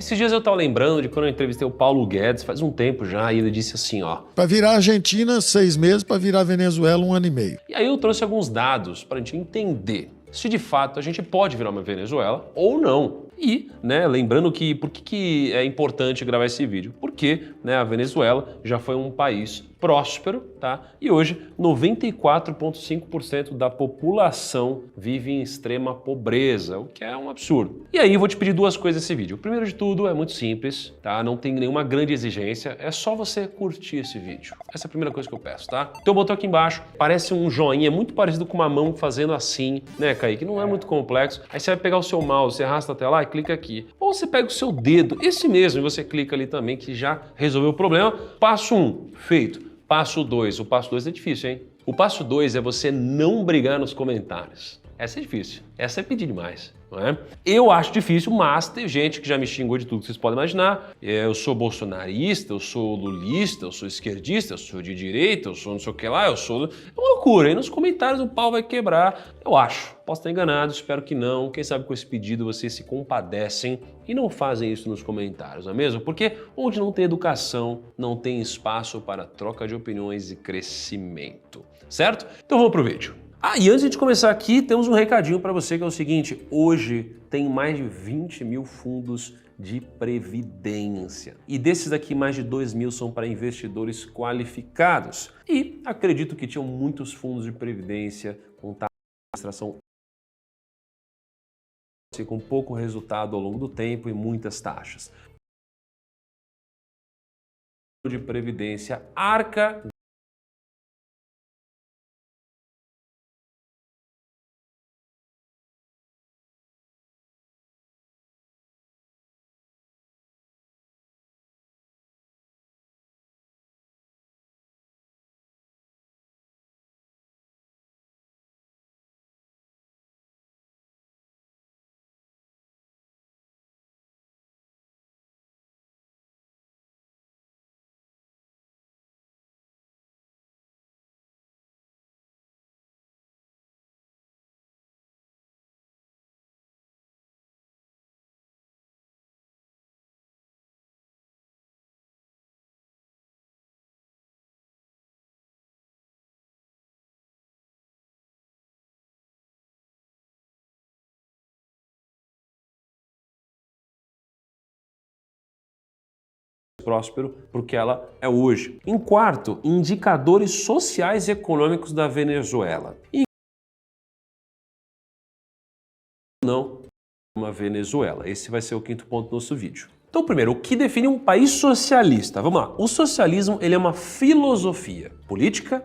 Esses dias eu tava lembrando de quando eu entrevistei o Paulo Guedes, faz um tempo já, e ele disse assim, ó. Para virar Argentina, 6 meses, para virar Venezuela, 1 ano e meio. E aí eu trouxe alguns dados para a gente entender se de fato a gente pode virar uma Venezuela ou não. E, lembrando que por que é importante gravar esse vídeo? Porque, a Venezuela já foi um país próspero, tá? E hoje 94,5% da população vive em extrema pobreza, o que é um absurdo. E aí eu vou te pedir duas coisas nesse vídeo. O primeiro de tudo é muito simples, tá? Não tem nenhuma grande exigência, é só você curtir esse vídeo. Essa é a primeira coisa que eu peço, tá? Então botão aqui embaixo, parece um joinha, muito parecido com uma mão fazendo assim, né, Kaique? Não é muito complexo. Aí você vai pegar o seu mouse, você arrasta até lá e clica aqui. Ou você pega o seu dedo, esse mesmo, e você clica ali também, que já resolveu o problema. Passo 1, feito. Passo 2, o passo 2 é difícil, hein? O passo 2 é você não brigar nos comentários. Essa é difícil, essa é pedir demais, não é? Eu acho difícil, mas tem gente que já me xingou de tudo que vocês podem imaginar. Eu sou bolsonarista, eu sou lulista, eu sou esquerdista, eu sou de direita, eu sou não sei o que lá, eu sou... É uma loucura, hein? Nos comentários o pau vai quebrar, eu acho. Posso estar enganado, espero que não. Quem sabe com esse pedido vocês se compadecem e não fazem isso nos comentários, não é mesmo? Porque onde não tem educação, não tem espaço para troca de opiniões e crescimento, certo? Então vamos pro vídeo. E antes de começar aqui, temos um recadinho para você que é o seguinte, hoje tem mais de 20 mil fundos de previdência. E desses aqui, mais de 2 mil são para investidores qualificados. E acredito que tinham muitos fundos de previdência com taxa de administração com pouco resultado ao longo do tempo e muitas taxas. De previdência arca próspero porque ela é hoje. Em quarto, indicadores sociais e econômicos da Venezuela. E não uma Venezuela. Esse vai ser o quinto ponto do nosso vídeo. Então, primeiro, o que define um país socialista? Vamos lá. O socialismo, ele é uma filosofia política,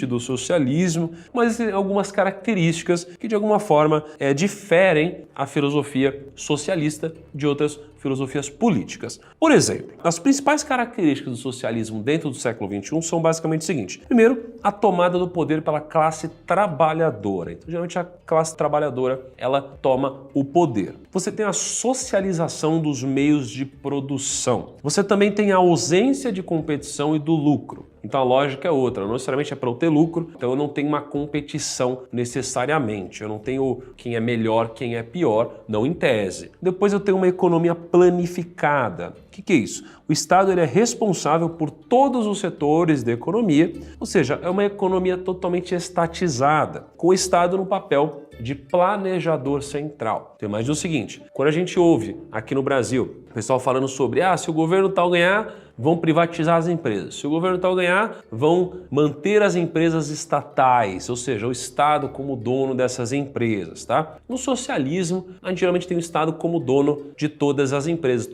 do socialismo, mas tem algumas características que de alguma forma diferem a filosofia socialista de outras filosofias políticas. Por exemplo, as principais características do socialismo dentro do século XXI são basicamente o seguinte. Primeiro, a tomada do poder pela classe trabalhadora. Então, geralmente a classe trabalhadora, ela toma o poder. Você tem a socialização dos meios de produção. Você também tem a ausência de competição e do lucro. Então a lógica é outra, não necessariamente é para eu ter lucro, então eu não tenho uma competição necessariamente, eu não tenho quem é melhor, quem é pior, não em tese. Depois eu tenho uma economia planificada. O que é isso? O Estado ele é responsável por todos os setores da economia, ou seja, é uma economia totalmente estatizada, com o Estado no papel de planejador central. Então imagina o seguinte, quando a gente ouve aqui no Brasil, o pessoal falando sobre, se o governo tal ganhar, vão privatizar as empresas. Se o governo tal ganhar, vão manter as empresas estatais, ou seja, o Estado como dono dessas empresas, tá? No socialismo, a gente geralmente tem o Estado como dono de todas as empresas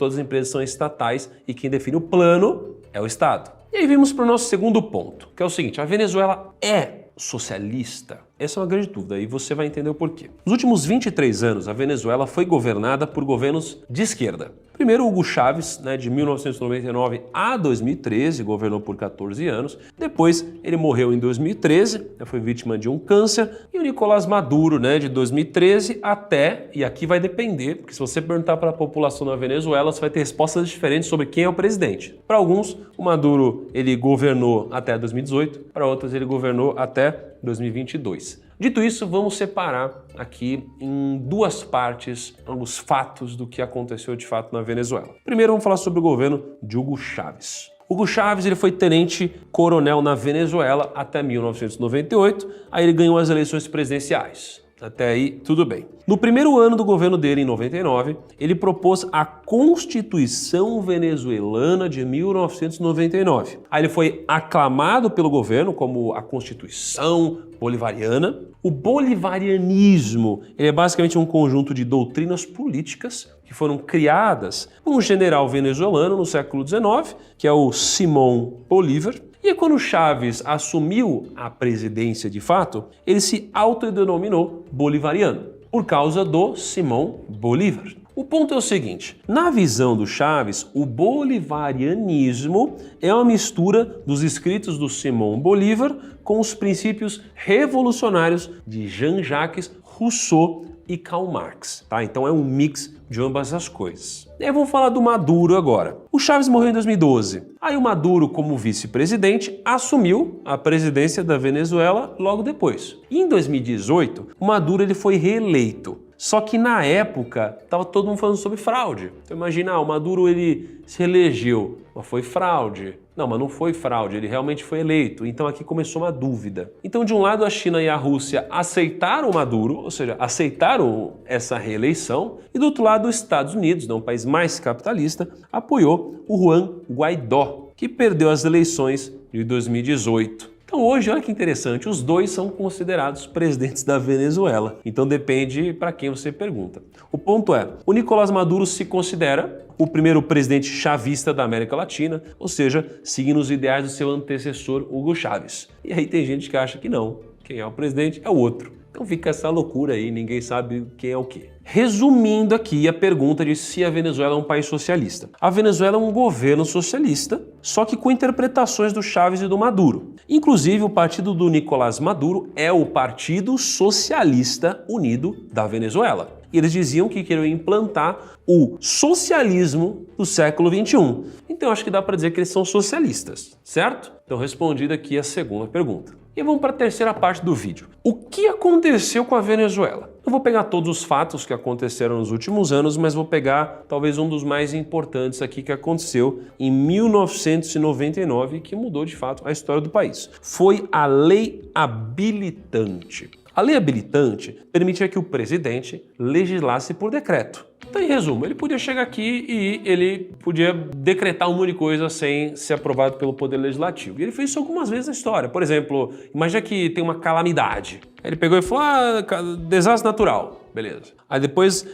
são estatais e quem define o plano é o Estado. E aí vimos para o nosso segundo ponto, que é o seguinte, a Venezuela é socialista? Essa é uma grande dúvida e você vai entender o porquê. Nos últimos 23 anos, a Venezuela foi governada por governos de esquerda. Primeiro, Hugo Chávez, de 1999 a 2013, governou por 14 anos. Depois, ele morreu em 2013, foi vítima de um câncer. E o Nicolás Maduro, de 2013 até, e aqui vai depender, porque se você perguntar para a população da Venezuela, você vai ter respostas diferentes sobre quem é o presidente. Para alguns, o Maduro ele governou até 2018, para outros ele governou até 2022. Dito isso, vamos separar aqui em duas partes os fatos do que aconteceu de fato na Venezuela. Primeiro, vamos falar sobre o governo de Hugo Chávez. Hugo Chávez ele foi tenente-coronel na Venezuela até 1998, aí ele ganhou as eleições presidenciais. Até aí, tudo bem. No primeiro ano do governo dele, em 99, ele propôs a Constituição Venezuelana de 1999. Aí ele foi aclamado pelo governo como a Constituição Bolivariana. O bolivarianismo ele é basicamente um conjunto de doutrinas políticas que foram criadas por um general venezuelano no século XIX, que é o Simón Bolívar. E quando Chávez assumiu a presidência de fato, ele se autodenominou bolivariano, por causa do Simón Bolívar. O ponto é o seguinte, na visão do Chávez, o bolivarianismo é uma mistura dos escritos do Simón Bolívar com os princípios revolucionários de Jean-Jacques Rousseau e Karl Marx, tá? Então é um mix de ambas as coisas. E aí vamos falar do Maduro agora. O Chávez morreu em 2012. Aí o Maduro, como vice-presidente, assumiu a presidência da Venezuela logo depois. E em 2018, o Maduro ele foi reeleito. Só que na época, estava todo mundo falando sobre fraude. Então imagina, o Maduro ele se elegeu, mas foi fraude. Não, mas não foi fraude, ele realmente foi eleito. Então aqui começou uma dúvida. Então de um lado a China e a Rússia aceitaram o Maduro, ou seja, aceitaram essa reeleição, e do outro lado os Estados Unidos, um país mais capitalista, apoiou o Juan Guaidó, que perdeu as eleições de 2018. Então hoje, olha que interessante, os dois são considerados presidentes da Venezuela. Então depende para quem você pergunta. O ponto é, o Nicolás Maduro se considera o primeiro presidente chavista da América Latina, ou seja, seguindo os ideais do seu antecessor Hugo Chávez. E aí tem gente que acha que não, quem é o presidente é o outro. Então fica essa loucura aí, ninguém sabe quem é o quê. Resumindo aqui a pergunta de se a Venezuela é um país socialista. A Venezuela é um governo socialista, só que com interpretações do Chávez e do Maduro. Inclusive, o partido do Nicolás Maduro é o Partido Socialista Unido da Venezuela. E eles diziam que queriam implantar o socialismo do século XXI. Então, acho que dá para dizer que eles são socialistas, certo? Então, respondida aqui a segunda pergunta. E vamos para a terceira parte do vídeo. O que aconteceu com a Venezuela? Eu vou pegar todos os fatos que aconteceram nos últimos anos, mas vou pegar talvez um dos mais importantes aqui que aconteceu em 1999 que mudou de fato a história do país. Foi a Lei Habilitante. A lei habilitante permitia que o presidente legislasse por decreto. Então, em resumo, ele podia chegar aqui e ele podia decretar um monte de coisa sem ser aprovado pelo Poder Legislativo. E ele fez isso algumas vezes na história. Por exemplo, imagina que tem uma calamidade. Ele pegou e falou, desastre natural. Beleza. Aí depois,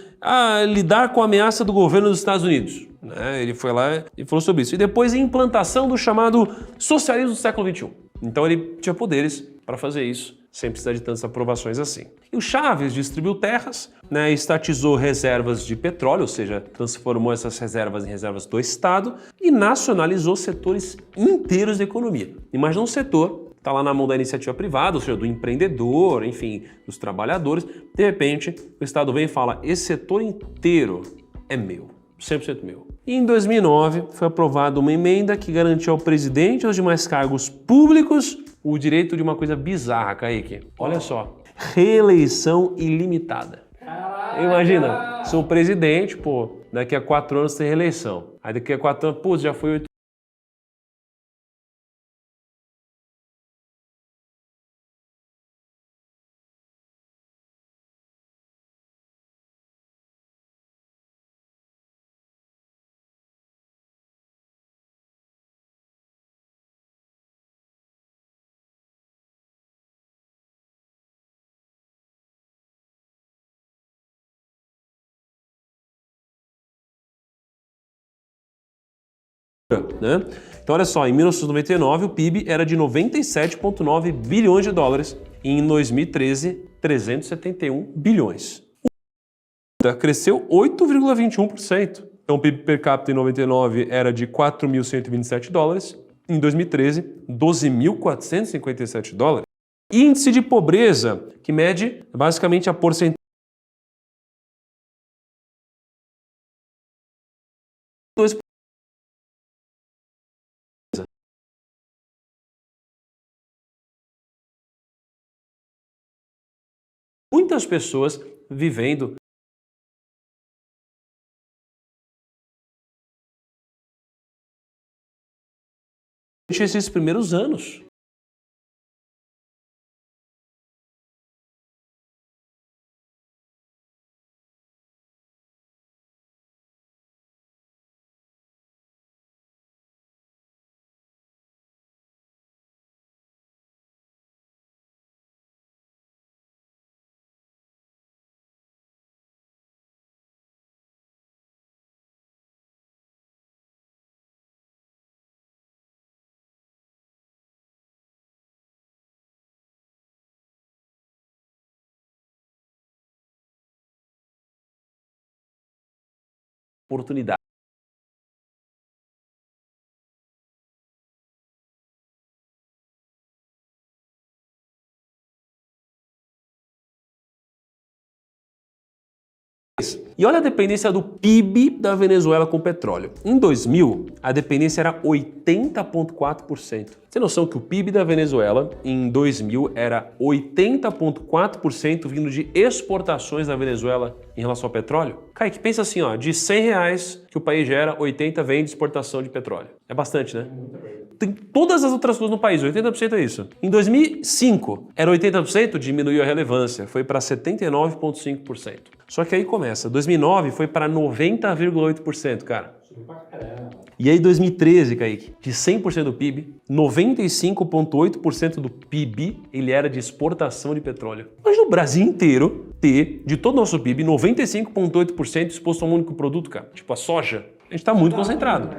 lidar com a ameaça do governo dos Estados Unidos. Ele foi lá e falou sobre isso. E depois, a implantação do chamado socialismo do século XXI. Então, ele tinha poderes para fazer isso, sem precisar de tantas aprovações assim. E o Chávez distribuiu terras, estatizou reservas de petróleo, ou seja, transformou essas reservas em reservas do Estado e nacionalizou setores inteiros da economia. Imagina um setor, está lá na mão da iniciativa privada, ou seja, do empreendedor, enfim, dos trabalhadores. De repente, o Estado vem e fala, esse setor inteiro é meu, 100% meu. E em 2009 foi aprovada uma emenda que garantiu ao presidente e aos demais cargos públicos o direito de uma coisa bizarra, Kaique. Olha só, reeleição ilimitada. Imagina, sou presidente, daqui a 4 anos tem reeleição. Aí daqui a 4 anos, já foi 8 Então olha só, em 1999 o PIB era de 97,9 bilhões de dólares. e em 2013, 371 bilhões. O cresceu 8,21%. Então o PIB per capita em 99 era de 4.127 dólares, em 2013, 12.457 dólares. Índice de pobreza, que mede basicamente a porcentagem. Muitas pessoas vivendo esses primeiros anos. Oportunidade. E olha a dependência do PIB da Venezuela com o petróleo. Em 2000, a dependência era 80,4%. Você tem noção que o PIB da Venezuela em 2000 era 80,4% vindo de exportações da Venezuela em relação ao petróleo? Kaique, pensa assim, ó, de R$100 que o país gera, 80 vem de exportação de petróleo. É bastante, né? Tem todas as outras coisas no país, 80% é isso. Em 2005, era 80%, diminuiu a relevância, foi para 79,5%. Só que aí começa, 2009 foi para 90,8%, cara. E aí 2013, Kaique, de 100% do PIB, 95,8% do PIB ele era de exportação de petróleo. Mas no Brasil inteiro ter, de todo o nosso PIB, 95,8% exposto a um único produto, cara. Tipo a soja. A gente está muito concentrado.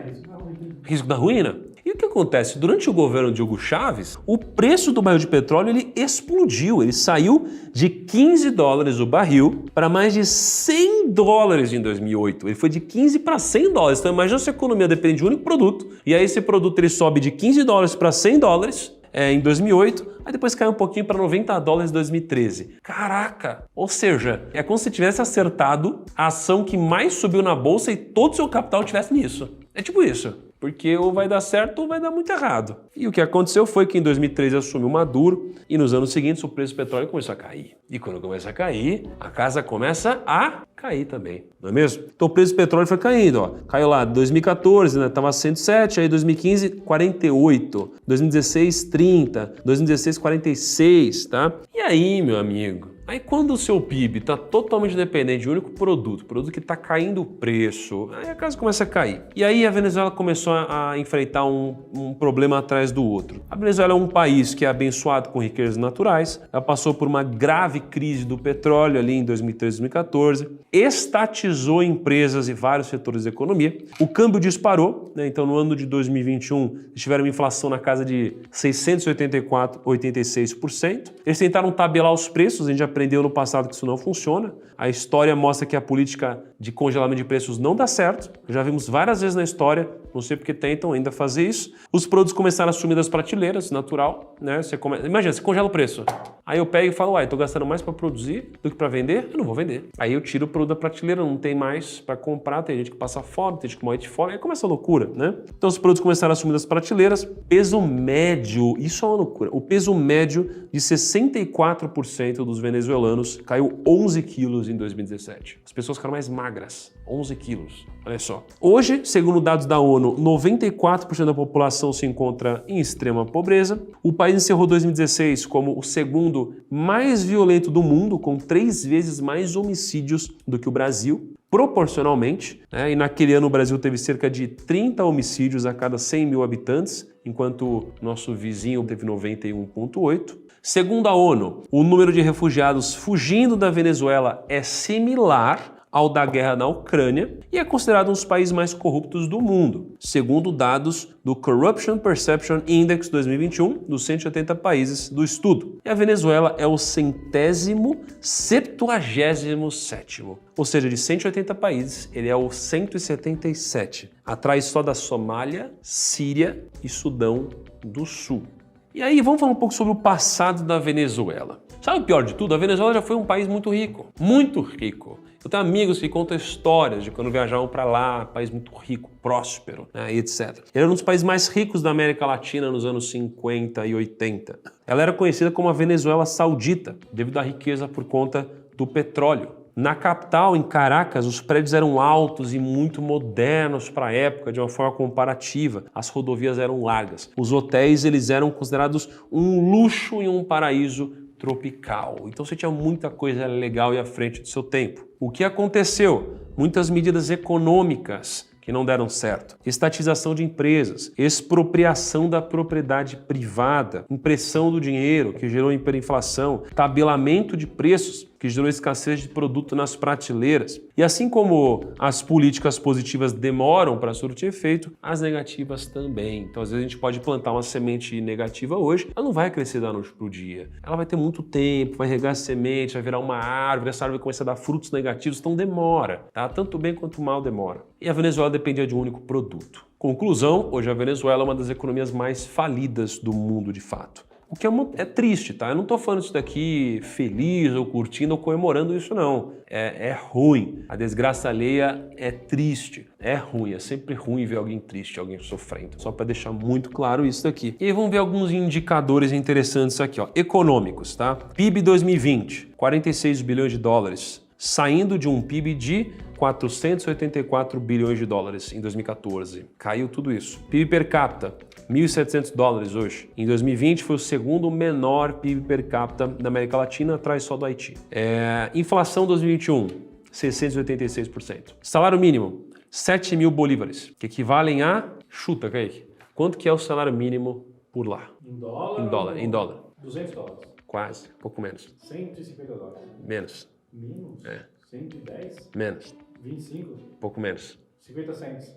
Risco da ruína. E o que acontece? Durante o governo de Hugo Chávez, o preço do barril de petróleo ele explodiu. Ele saiu de 15 dólares o barril para mais de 100 dólares em 2008. Ele foi de 15 para 100 dólares. Então imagina se a economia depende de um único produto e aí esse produto ele sobe de 15 dólares para 100 dólares em 2008, aí depois caiu um pouquinho para 90 dólares em 2013. Caraca! Ou seja, é como se tivesse acertado a ação que mais subiu na bolsa e todo o seu capital tivesse nisso. É tipo isso. Porque ou vai dar certo ou vai dar muito errado. E o que aconteceu foi que em 2013 assumiu Maduro e nos anos seguintes o preço do petróleo começou a cair. E quando começa a cair, a casa começa a cair também, não é mesmo? Então o preço do petróleo foi caindo, ó. Caiu lá, 2014, né, estava 107, aí 2015, 48, 2016, 30, 2016, 46, tá? E aí, meu amigo? Aí quando o seu PIB está totalmente dependente de um único produto que está caindo o preço, aí a casa começa a cair. E aí a Venezuela começou a enfrentar um problema atrás do outro. A Venezuela é um país que é abençoado com riquezas naturais, ela passou por uma grave crise do petróleo ali em 2013, 2014, estatizou empresas e vários setores da economia, o câmbio disparou, né? Então no ano de 2021 eles tiveram uma inflação na casa de 684,86%. Eles tentaram tabelar os preços, a gente já aprendeu no passado que isso não funciona. A história mostra que a política de congelamento de preços não dá certo. Já vimos várias vezes na história, não sei porque tentam ainda fazer isso. Os produtos começaram a sumir das prateleiras, natural, né? Imagina, você congela o preço. Aí eu pego e falo, uai, tô gastando mais para produzir do que para vender? Eu não vou vender. Aí eu tiro o produto da prateleira, não tem mais para comprar, tem gente que passa fome, tem gente que morre de fome, aí começa a loucura, né? Então os produtos começaram a sumir das prateleiras. Peso médio, isso é uma loucura. O peso médio de 64% dos venezuelanos caiu 11 quilos em 2017. As pessoas ficaram mais magras, 11 quilos. Olha só. Hoje, segundo dados da ONU, 94% da população se encontra em extrema pobreza. O país encerrou 2016 como o segundo mais violento do mundo, com 3 vezes mais homicídios do que o Brasil, proporcionalmente, né? E naquele ano o Brasil teve cerca de 30 homicídios a cada 100 mil habitantes, enquanto nosso vizinho teve 91,8. Segundo a ONU, o número de refugiados fugindo da Venezuela é similar ao da guerra na Ucrânia e é considerado um dos países mais corruptos do mundo, segundo dados do Corruption Perception Index 2021 dos 180 países do estudo. E a Venezuela é o 177º, ou seja, de 180 países, ele é o 177, atrás só da Somália, Síria e Sudão do Sul. E aí, vamos falar um pouco sobre o passado da Venezuela. Sabe o pior de tudo? A Venezuela já foi um país muito rico, muito rico. Eu tenho amigos que contam histórias de quando viajavam para lá, país muito rico, próspero, né, e etc. Ele era um dos países mais ricos da América Latina nos anos 50 e 80. Ela era conhecida como a Venezuela Saudita, devido à riqueza por conta do petróleo. Na capital, em Caracas, os prédios eram altos e muito modernos para a época, de uma forma comparativa. As rodovias eram largas. Os hotéis eles eram considerados um luxo e um paraíso tropical. Então você tinha muita coisa legal e à frente do seu tempo. O que aconteceu? Muitas medidas econômicas que não deram certo. Estatização de empresas, expropriação da propriedade privada, impressão do dinheiro, que gerou hiperinflação, tabelamento de preços, que gerou escassez de produto nas prateleiras. E assim como as políticas positivas demoram para surtir efeito, as negativas também. Então, às vezes, a gente pode plantar uma semente negativa hoje, ela não vai crescer da noite para o dia. Ela vai ter muito tempo, vai regar semente, vai virar uma árvore, essa árvore vai começar a dar frutos negativos, então demora, tá? Tanto bem quanto mal demora. E a Venezuela dependia de um único produto. Conclusão, hoje a Venezuela é uma das economias mais falidas do mundo de fato. O que é triste, tá? Eu não tô falando isso daqui feliz ou curtindo ou comemorando isso, não. É ruim. A desgraça alheia é triste. É ruim. É sempre ruim ver alguém triste, alguém sofrendo. Só para deixar muito claro isso daqui. E aí vamos ver alguns indicadores interessantes aqui, ó. Econômicos, tá? PIB 2020, 46 bilhões de dólares. Saindo de um PIB de 484 bilhões de dólares em 2014. Caiu tudo isso. PIB per capita, 1.700 dólares hoje. Em 2020 foi o segundo menor PIB per capita da América Latina, atrás só do Haiti. Inflação 2021, 686%. Salário mínimo, 7 mil bolívares, que equivalem a... Chuta, Kaique. Quanto que é o salário mínimo por lá? Em dólar? Em dólar. 200 dólares. Quase, pouco menos. 150 dólares. Menos. Menos? 110? Menos. 25? Pouco menos. 50 cents.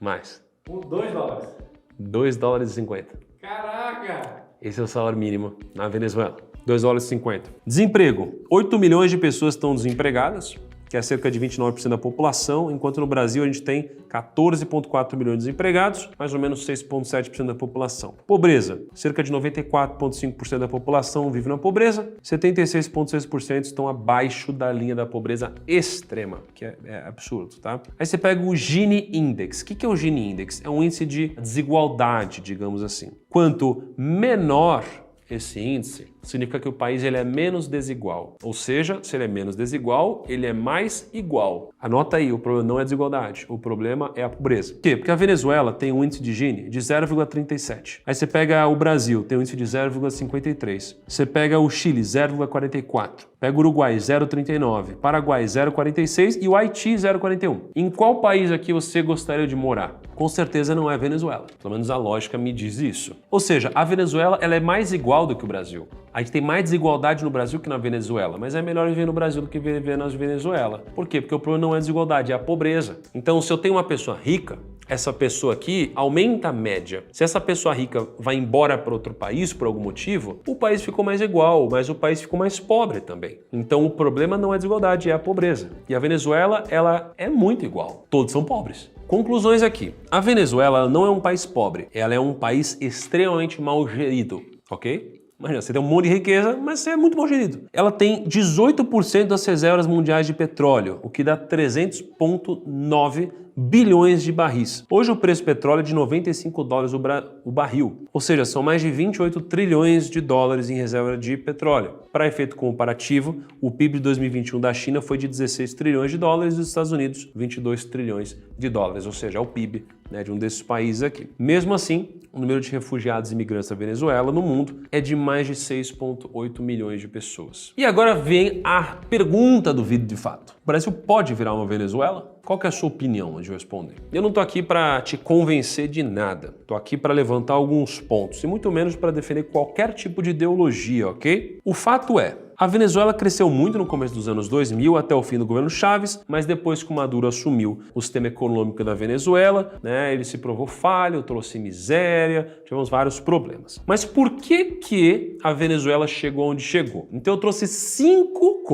Mais. 2 dólares. 2 dólares e 50. Caraca! Esse é o salário mínimo na Venezuela. 2 dólares e 50. Desemprego. 8 milhões de pessoas estão desempregadas, que é cerca de 29% da população, enquanto no Brasil a gente tem 14,4 milhões de desempregados, mais ou menos 6,7% da população. Pobreza. Cerca de 94,5% da população vive na pobreza, 76,6% estão abaixo da linha da pobreza extrema, que é absurdo, tá? Aí você pega o Gini Index. O que é o Gini Index? É um índice de desigualdade, digamos assim. Quanto menor esse índice, significa que o país ele é menos desigual. Ou seja, se ele é menos desigual, ele é mais igual. Anota aí, o problema não é a desigualdade, o problema é a pobreza. Por quê? Porque a Venezuela tem um índice de Gini de 0,37. Aí você pega o Brasil, tem um índice de 0,53. Você pega o Chile, 0,44. Pega o Uruguai, 0,39. Paraguai, 0,46 e o Haiti, 0,41. Em qual país aqui você gostaria de morar? Com certeza não é a Venezuela. Pelo menos a lógica me diz isso. Ou seja, a Venezuela ela é mais igual do que o Brasil. A gente tem mais desigualdade no Brasil que na Venezuela, mas é melhor viver no Brasil do que viver na Venezuela. Por quê? Porque o problema não é a desigualdade, é a pobreza. Então, se eu tenho uma pessoa rica, essa pessoa aqui aumenta a média. Se essa pessoa rica vai embora para outro país por algum motivo, o país ficou mais igual, mas o país ficou mais pobre também. Então, o problema não é a desigualdade, é a pobreza. E a Venezuela, ela é muito igual. Todos são pobres. Conclusões aqui. A Venezuela não é um país pobre, ela é um país extremamente mal gerido, ok? Imagina, você tem um monte de riqueza, mas você é muito mal gerido. Ela tem 18% das reservas mundiais de petróleo, o que dá 300,9 bilhões de barris. Hoje o preço do petróleo é de 95 dólares o barril, ou seja, são mais de 28 trilhões de dólares em reserva de petróleo. Para efeito comparativo, o PIB de 2021 da China foi de 16 trilhões de dólares e dos Estados Unidos 22 trilhões de dólares, ou seja, é o PIB, né, de um desses países aqui. Mesmo assim, o número de refugiados e imigrantes da Venezuela no mundo é de mais de 6,8 milhões de pessoas. E agora vem a pergunta do vídeo de fato. O Brasil pode virar uma Venezuela? Qual que é a sua opinião antes de eu responder? Eu não tô aqui para te convencer de nada. Tô aqui para levantar alguns pontos e muito menos para defender qualquer tipo de ideologia, ok? O fato é, A Venezuela cresceu muito no começo dos anos 2000 até o fim do governo Chávez, mas depois que o Maduro assumiu o sistema econômico da Venezuela, né, ele se provou falho, trouxe miséria, tivemos vários problemas. Mas por que a Venezuela chegou onde chegou? Então eu trouxe 5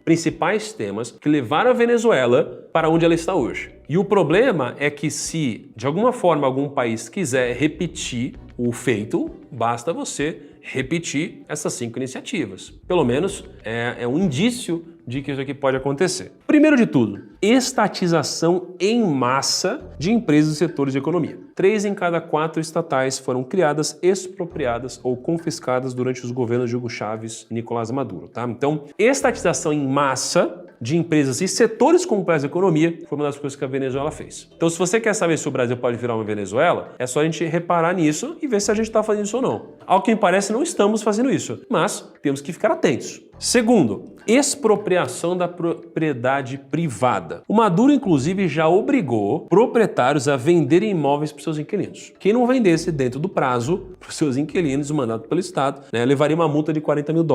principais temas que levaram a Venezuela para onde ela está hoje. E o problema é que se, de alguma forma, algum país quiser repetir o feito, basta você repetir essas 5 iniciativas. Pelo menos é um indício de que isso aqui pode acontecer. Primeiro de tudo, estatização em massa de empresas e setores de economia. 3 em cada 4 estatais foram criadas, expropriadas ou confiscadas durante os governos de Hugo Chávez e Nicolás Maduro, tá? Então, estatização em massa de empresas e setores complexos da economia foi uma das coisas que a Venezuela fez. Então, se você quer saber se o Brasil pode virar uma Venezuela, é só a gente reparar nisso e ver se a gente está fazendo isso ou não. Ao que me parece, não estamos fazendo isso, mas temos que ficar atentos. Segundo, expropriação da propriedade privada. O Maduro, inclusive, já obrigou proprietários a venderem imóveis para os seus inquilinos. Quem não vendesse dentro do prazo para os seus inquilinos, mandado pelo Estado, né, levaria uma multa de $40 mil,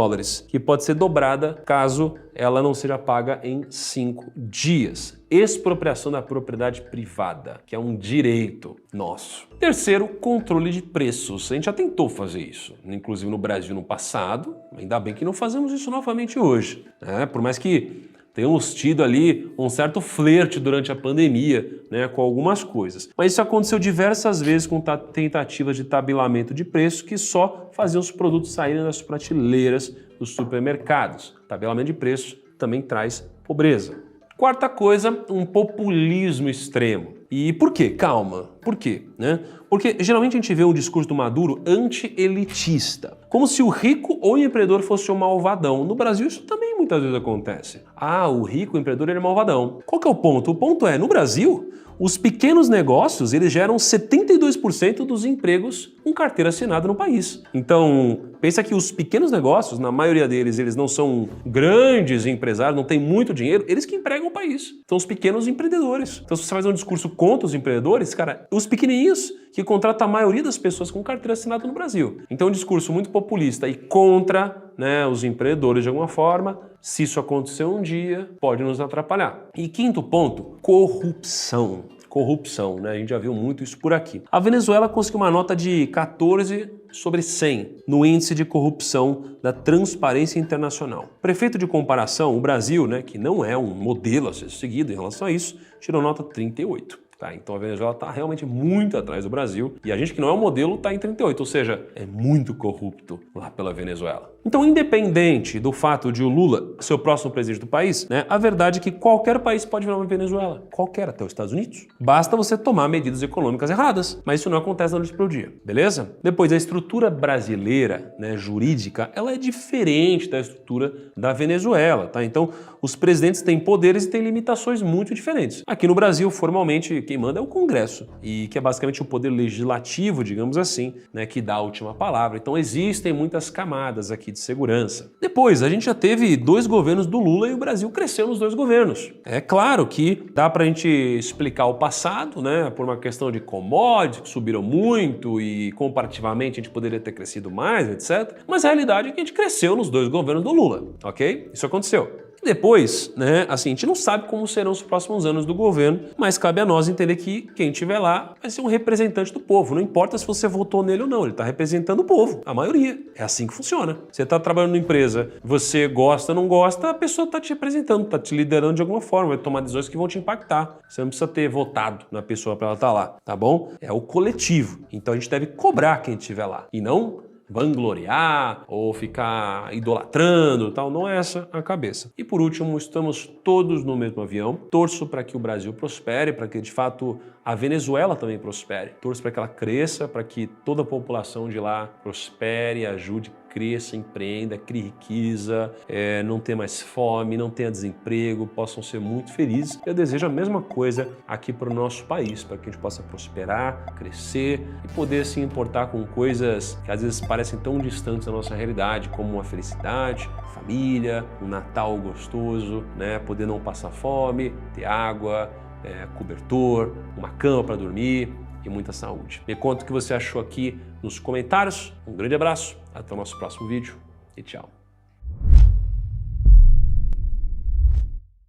que pode ser dobrada caso ela não seja paga em 5 dias. Expropriação da propriedade privada, que é um direito nosso. Terceiro, controle de preços. A gente já tentou fazer isso, inclusive no Brasil no passado, ainda bem que não fazemos isso novamente hoje, né? Por mais que tenhamos tido ali um certo flerte durante a pandemia, né, com algumas coisas. Mas isso aconteceu diversas vezes com tentativas de tabelamento de preço que só faziam os produtos saírem das prateleiras dos supermercados. Tabelamento de preço também traz pobreza. Quarta coisa, um populismo extremo. E por quê? Calma. Por quê? Né? Porque geralmente a gente vê um discurso do Maduro anti-elitista, como se o rico ou o empreendedor fosse um malvadão. No Brasil isso também muitas vezes acontece. Ah, o rico, o empreendedor, ele é malvadão. Qual que é o ponto? O ponto é, no Brasil, os pequenos negócios, eles geram 72% dos empregos com carteira assinada no país. Então, pensa que os pequenos negócios, na maioria deles, eles não são grandes empresários, não têm muito dinheiro, eles que empregam o país. São os pequenos empreendedores. Então, se você faz um discurso contra os empreendedores, cara, os pequenininhos que contratam a maioria das pessoas com carteira assinada no Brasil. Então, um discurso muito populista e contra, né, os empreendedores de alguma forma, se isso acontecer um dia, pode nos atrapalhar. E quinto ponto, corrupção. Corrupção, né? A gente já viu muito isso por aqui. A Venezuela conseguiu uma nota de 14 sobre 100 no índice de corrupção da Transparência Internacional. Prefeito de comparação, o Brasil, né, que não é um modelo a ser seguido em relação a isso, tirou nota 38. Tá, então a Venezuela está realmente muito atrás do Brasil e a gente que não é um modelo está em 38, ou seja, é muito corrupto lá pela Venezuela. Então, independente do fato de o Lula ser o próximo presidente do país, né, a verdade é que qualquer país pode virar uma Venezuela, qualquer, até os Estados Unidos. Basta você tomar medidas econômicas erradas, mas isso não acontece da noite para o dia, beleza? Depois, a estrutura brasileira, né, jurídica, ela é diferente da estrutura da Venezuela, tá? Então, os presidentes têm poderes e têm limitações muito diferentes. Aqui no Brasil, formalmente, quem manda é o Congresso, e que é basicamente o poder legislativo, digamos assim, né, que dá a última palavra. Então existem muitas camadas aqui de segurança. Depois, a gente já teve 2 governos do Lula e o Brasil cresceu nos 2 governos. É claro que dá pra gente explicar o passado, né, por uma questão de commodities que subiram muito e comparativamente a gente poderia ter crescido mais, etc. Mas a realidade é que a gente cresceu nos 2 governos do Lula, ok? Isso aconteceu. Depois, né, assim, a gente não sabe como serão os próximos anos do governo, mas cabe a nós entender que quem estiver lá vai ser um representante do povo. Não importa se você votou nele ou não, ele está representando o povo, a maioria. É assim que funciona. Você está trabalhando numa empresa, você gosta ou não gosta, a pessoa está te representando, está te liderando de alguma forma, vai tomar decisões que vão te impactar. Você não precisa ter votado na pessoa para ela estar lá, tá bom? É o coletivo. Então a gente deve cobrar quem estiver lá e não vangloriar ou ficar idolatrando, tal, não é essa a cabeça. E por último, estamos todos no mesmo avião. Torço para que o Brasil prospere, para que de fato a Venezuela também prospere. Torço para que ela cresça, para que toda a população de lá prospere, ajude, cresça, empreenda, crie riqueza, não tenha mais fome, não tenha desemprego, possam ser muito felizes. Eu desejo a mesma coisa aqui para o nosso país, para que a gente possa prosperar, crescer e poder se importar com coisas que às vezes parecem tão distantes da nossa realidade, como uma felicidade, família, um Natal gostoso, né? Poder não passar fome, ter água, cobertor, uma cama para dormir e muita saúde. Me conta o que você achou aqui nos comentários. Um grande abraço, até o nosso próximo vídeo e tchau.